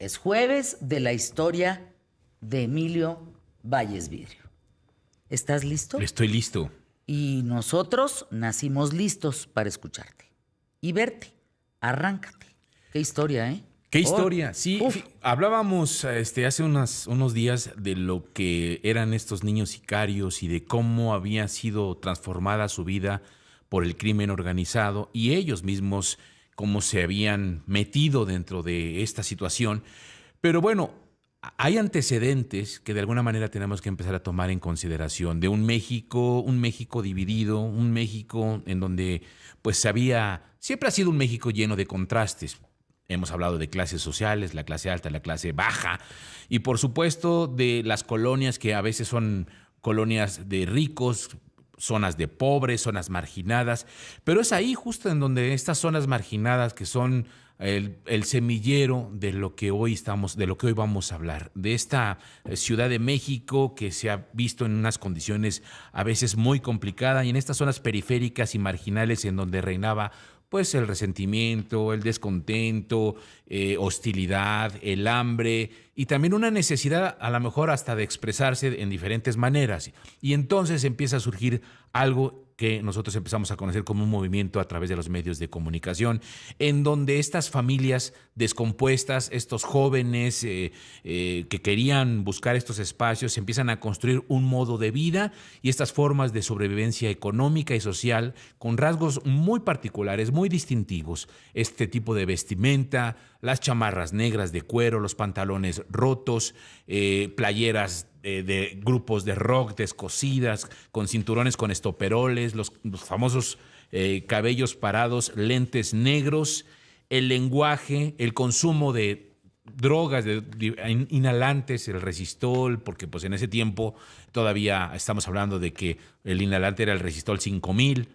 Es jueves de la historia de Emilio Valles Vidrio. ¿Estás listo? Estoy listo. Y nosotros nacimos listos para escucharte y verte. Arráncate. Qué historia, ¿eh? ¿Qué historia? Sí, hablábamos hace unos días de lo que eran estos niños sicarios y de cómo había sido transformada su vida por el crimen organizado y ellos mismos cómo se habían metido dentro de esta situación. Pero bueno, hay antecedentes que de alguna manera tenemos que empezar a tomar en consideración de un México dividido, un México en donde pues siempre ha sido un México lleno de contrastes. Hemos hablado de clases sociales, la clase alta, la clase baja, y por supuesto de las colonias que a veces son colonias de ricos, zonas de pobres, zonas marginadas, pero es ahí justo en donde estas zonas marginadas que son el semillero de lo que hoy vamos a hablar, de esta Ciudad de México que se ha visto en unas condiciones a veces muy complicadas y en estas zonas periféricas y marginales en donde reinaba pues el resentimiento, el descontento, hostilidad, el hambre y también una necesidad a lo mejor hasta de expresarse en diferentes maneras. Y entonces empieza a surgir algo que nosotros empezamos a conocer como un movimiento a través de los medios de comunicación, en donde estas familias descompuestas, estos jóvenes que querían buscar estos espacios, empiezan a construir un modo de vida y estas formas de sobrevivencia económica y social con rasgos muy particulares, muy distintivos. Este tipo de vestimenta, las chamarras negras de cuero, los pantalones rotos, playeras de grupos de rock descosidas, con cinturones con estoperoles, los famosos cabellos parados, lentes negros, el lenguaje, el consumo de drogas, de inhalantes, el resistol, porque pues en ese tiempo todavía estamos hablando de que el inhalante era el resistol 5000.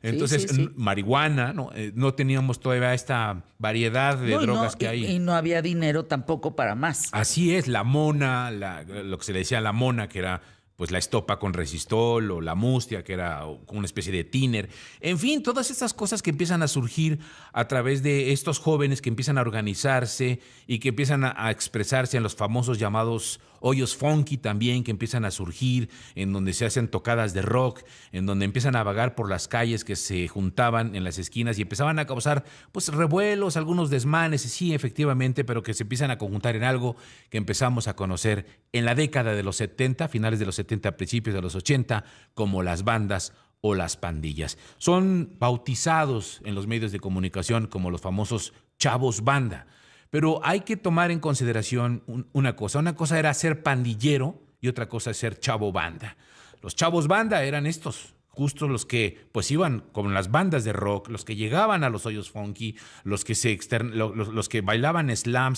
Entonces, sí. marihuana, no teníamos todavía esta variedad de drogas que hay. Y no había dinero tampoco para más. Así es, la mona, lo que se le decía la mona, que era pues la estopa con resistol, o la mustia, que era una especie de tiner. En fin, todas estas cosas que empiezan a surgir a través de estos jóvenes que empiezan a organizarse y que empiezan a expresarse en los famosos llamados hoyos funky también, que empiezan a surgir, en donde se hacen tocadas de rock, en donde empiezan a vagar por las calles que se juntaban en las esquinas y empezaban a causar pues revuelos, algunos desmanes, sí, efectivamente, pero que se empiezan a conjuntar en algo que empezamos a conocer en la década de los 70, finales de los 70, principios de los 80, como las bandas o las pandillas. Son bautizados en los medios de comunicación como los famosos chavos banda. Pero hay que tomar en consideración una cosa. Una cosa era ser pandillero y otra cosa es ser chavo banda. Los chavos banda eran estos, justo los que pues iban con las bandas de rock, los que llegaban a los hoyos funky, los que bailaban slam,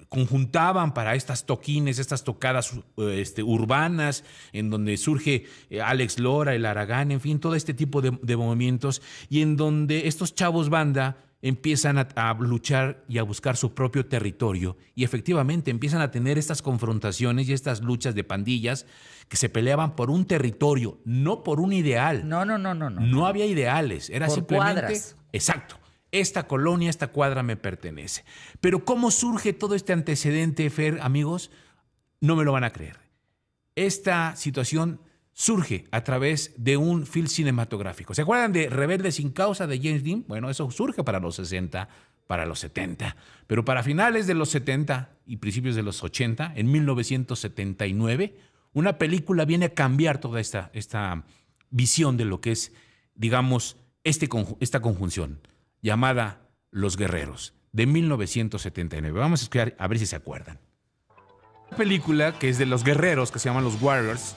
conjuntaban para estas toquines, estas tocadas urbanas, en donde surge Alex Lora, el Aragán, en fin, todo este tipo de movimientos, y en donde estos chavos banda empiezan a luchar y a buscar su propio territorio y efectivamente empiezan a tener estas confrontaciones y estas luchas de pandillas que se peleaban por un territorio, no por un ideal. No. No había ideales, era por simplemente cuadras. Exacto. Esta colonia, esta cuadra me pertenece. Pero ¿cómo surge todo este antecedente, Fer, amigos? No me lo van a creer. Esta situación surge a través de un film cinematográfico. ¿Se acuerdan de Rebelde sin causa de James Dean? Bueno, eso surge para los 60, para los 70. Pero para finales de los 70 y principios de los 80, en 1979, una película viene a cambiar toda esta visión de lo que es, digamos, esta conjunción, llamada Los Guerreros, de 1979. Vamos a escuchar a ver si se acuerdan. Una película que es de los guerreros, que se llaman Los Warriors,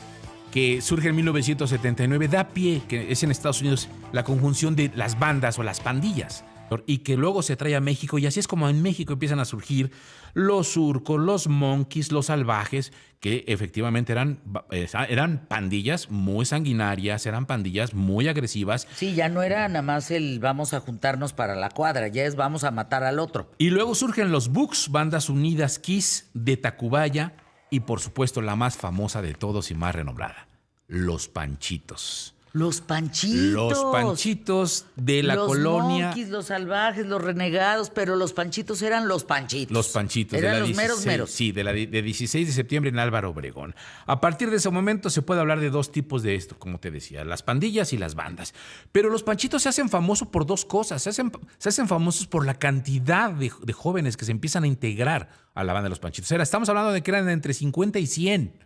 que surge en 1979, da pie, que es en Estados Unidos, la conjunción de las bandas o las pandillas, y que luego se trae a México, y así es como en México empiezan a surgir los surcos, los monkeys, los salvajes, que efectivamente eran pandillas muy sanguinarias, eran pandillas muy agresivas. Sí, ya no era nada más el vamos a juntarnos para la cuadra, ya es vamos a matar al otro. Y luego surgen los Bucks, Bandas Unidas Kiss de Tacubaya, y por supuesto la más famosa de todos y más renombrada, Los Panchitos. Los panchitos. Los panchitos de la colonia. Los monquis, los salvajes, los renegados, pero los panchitos eran los panchitos. Los panchitos. Eran de la los 16, meros. Sí, de 16 de septiembre en Álvaro Obregón. A partir de ese momento se puede hablar de dos tipos de esto, como te decía, las pandillas y las bandas. Pero los panchitos se hacen famosos por dos cosas. Se hacen famosos por la cantidad de jóvenes que se empiezan a integrar a la banda de los panchitos. Estamos hablando de que eran entre 50 y 100.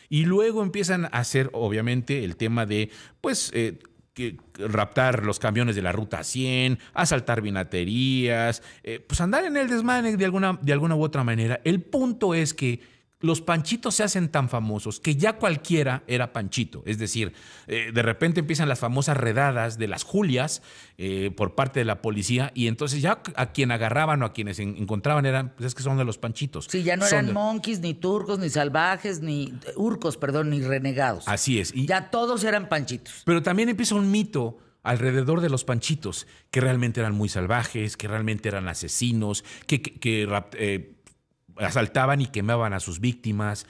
Y luego empiezan a hacer, obviamente, el tema de, pues, raptar los camiones de la Ruta 100, asaltar vinaterías, pues andar en el desmane de alguna u otra manera. El punto es que los panchitos se hacen tan famosos que ya cualquiera era panchito. Es decir, de repente empiezan las famosas redadas de las Julias por parte de la policía y entonces ya a quien agarraban o a quienes encontraban eran, pues es que son de los panchitos. Sí, ya no eran monquis, ni turcos, ni salvajes, ni urcos, perdón, ni renegados. Así es. Ya todos eran panchitos. Pero también empieza un mito alrededor de los panchitos, que realmente eran muy salvajes, que realmente eran asesinos, que asaltaban y quemaban a sus víctimas,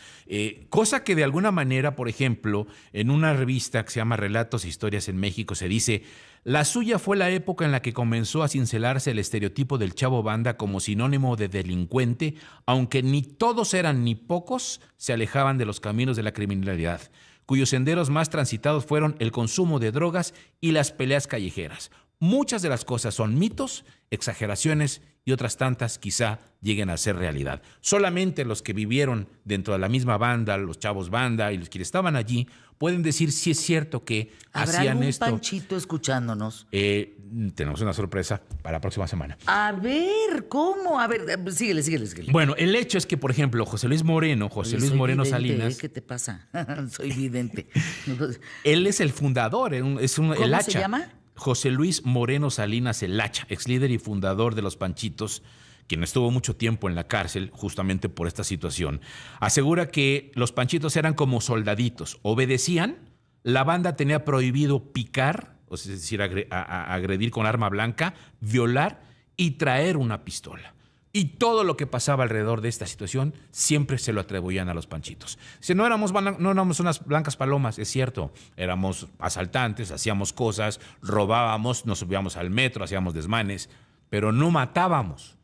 cosa que de alguna manera, por ejemplo, en una revista que se llama Relatos e Historias en México se dice: la suya fue la época en la que comenzó a cincelarse el estereotipo del chavo banda como sinónimo de delincuente, aunque ni todos eran ni pocos se alejaban de los caminos de la criminalidad, cuyos senderos más transitados fueron el consumo de drogas y las peleas callejeras. Muchas de las cosas son mitos, exageraciones y otras tantas quizá lleguen a ser realidad. Solamente los que vivieron dentro de la misma banda, los chavos banda y los que estaban allí, pueden decir si es cierto que hacían esto. ¿Habrá algún panchito escuchándonos? Tenemos una sorpresa para la próxima semana. A ver, ¿cómo? A ver, síguele. Bueno, el hecho es que, por ejemplo, José Luis Moreno vidente, Salinas. ¿Qué te pasa? Soy vidente. Él es el fundador, el ¿Cómo hacha. se llama? José Luis Moreno Salinas el Hacha, ex líder y fundador de los Panchitos, quien estuvo mucho tiempo en la cárcel justamente por esta situación, asegura que los Panchitos eran como soldaditos, obedecían, la banda tenía prohibido picar, es decir, agredir con arma blanca, violar y traer una pistola. Y todo lo que pasaba alrededor de esta situación siempre se lo atribuían a los Panchitos. Dice, no éramos unas blancas palomas, es cierto. Éramos asaltantes, hacíamos cosas, robábamos, nos subíamos al metro, hacíamos desmanes, pero no matábamos.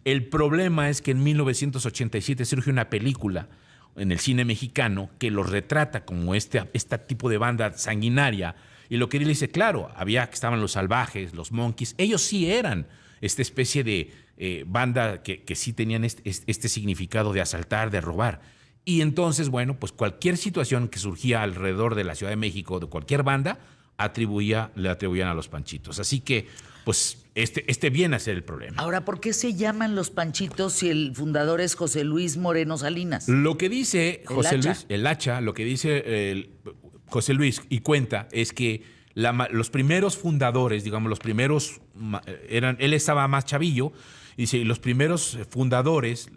El problema es que en 1987 surge una película en el cine mexicano que los retrata como este tipo de banda sanguinaria. Y lo que él dice, claro, estaban los salvajes, los monkeys, ellos sí eran esta especie de banda que sí tenían este significado de asaltar, de robar. Y entonces, bueno, pues cualquier situación que surgía alrededor de la Ciudad de México, de cualquier banda, le atribuían a los Panchitos. Así que, pues, viene a ser el problema. Ahora, ¿por qué se llaman los Panchitos si el fundador es José Luis Moreno Salinas? Lo que dice el Hacha, lo que dice José Luis y cuenta es que los primeros fundadores, digamos, él estaba más chavillo, y dice, los primeros fundadores,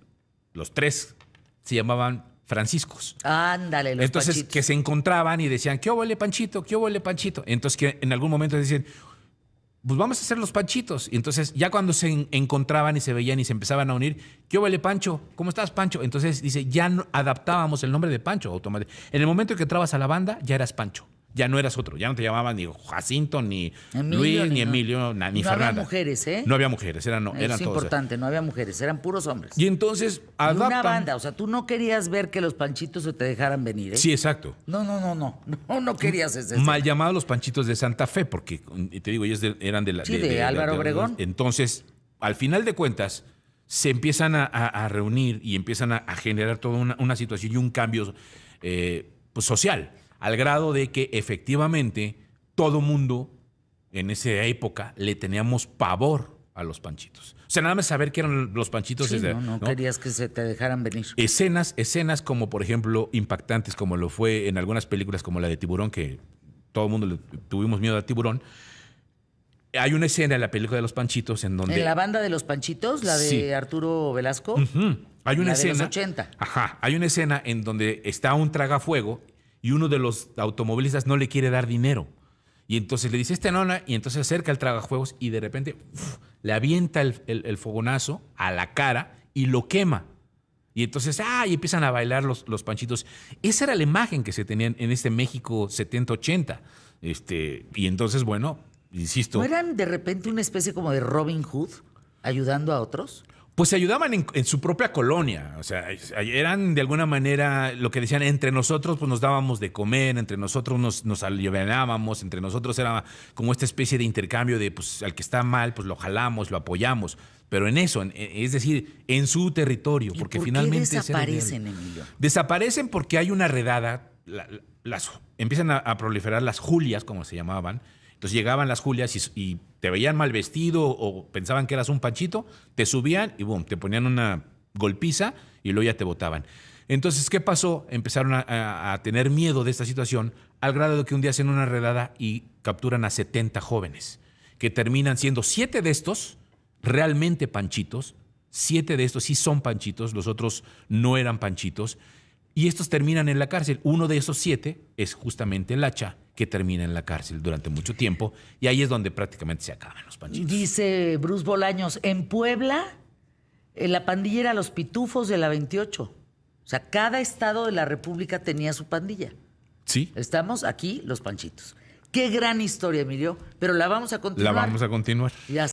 los tres, se llamaban franciscos. Ándale, los Entonces, Panchitos. que se encontraban y decían, ¿qué huele Panchito? ¿Qué huele Panchito? Entonces, que en algún momento decían, pues vamos a hacer los Panchitos. Y entonces, ya cuando se encontraban y se veían y se empezaban a unir, ¿qué huele Pancho? ¿Cómo estás, Pancho? Entonces, dice, ya adaptábamos el nombre de Pancho automáticamente. En el momento que entrabas a la banda, ya eras Pancho. Ya no eras otro, ya no te llamaban ni Jacinto, ni Emilio, Luis, ni Emilio, ni Fernanda. No había mujeres, ¿eh? No había mujeres, eran todos. Es importante, no había mujeres, eran puros hombres. Y entonces adaptan. Una banda, o sea, tú no querías ver que los Panchitos se te dejaran venir, ¿eh? Sí, exacto. No querías ese. Mal llamados los Panchitos de Santa Fe, porque, te digo, ellos eran de Álvaro Obregón. Entonces, al final de cuentas, se empiezan a reunir y empiezan a generar toda una situación y un cambio pues, social, al grado de que efectivamente todo mundo en esa época le teníamos pavor a los Panchitos. O sea, nada más saber que eran los Panchitos. Sí, no querías que se te dejaran venir. Escenas como, por ejemplo, impactantes, como lo fue en algunas películas como la de Tiburón, que todo el mundo le tuvimos miedo a Tiburón. Hay una escena en la película de los Panchitos en donde... ¿En la banda de los Panchitos? ¿La de Arturo Velasco? Uh-huh. Hay una escena... de los 80. Ajá. Hay una escena en donde está un tragafuego y uno de los automovilistas no le quiere dar dinero. Y entonces le dice, nona, y entonces acerca el tragafuegos y de repente le avienta el fogonazo a la cara y lo quema. Y entonces, y empiezan a bailar los Panchitos. Esa era la imagen que se tenían en este México 70-80. Y entonces, bueno, insisto. ¿No eran de repente una especie como de Robin Hood ayudando a otros? Pues se ayudaban en su propia colonia, o sea, eran de alguna manera lo que decían, entre nosotros pues nos dábamos de comer, entre nosotros nos alivianábamos, entre nosotros era como esta especie de intercambio de pues al que está mal, pues lo jalamos, lo apoyamos, pero en eso, es decir, en su territorio, porque ¿Por finalmente qué desaparecen, Emilio? Desaparecen porque hay una redada, empiezan a proliferar las Julias, como se llamaban. Entonces llegaban las Julias y te veían mal vestido o pensaban que eras un panchito, te subían y boom, te ponían una golpiza y luego ya te botaban. Entonces, ¿qué pasó? Empezaron a tener miedo de esta situación al grado de que un día hacen una redada y capturan a 70 jóvenes, que terminan siendo 7 de estos realmente panchitos, 7 de estos sí son panchitos, los otros no eran panchitos, y estos terminan en la cárcel. Uno de esos 7 es justamente el Hacha, que termina en la cárcel durante mucho tiempo, y ahí es donde prácticamente se acaban los panchitos. Dice Bruce Bolaños, en Puebla, la pandilla era los Pitufos de la 28. O sea, cada estado de la República tenía su pandilla. Sí. Estamos aquí, los panchitos. Qué gran historia, Emilio, pero la vamos a continuar. La vamos a continuar. Ya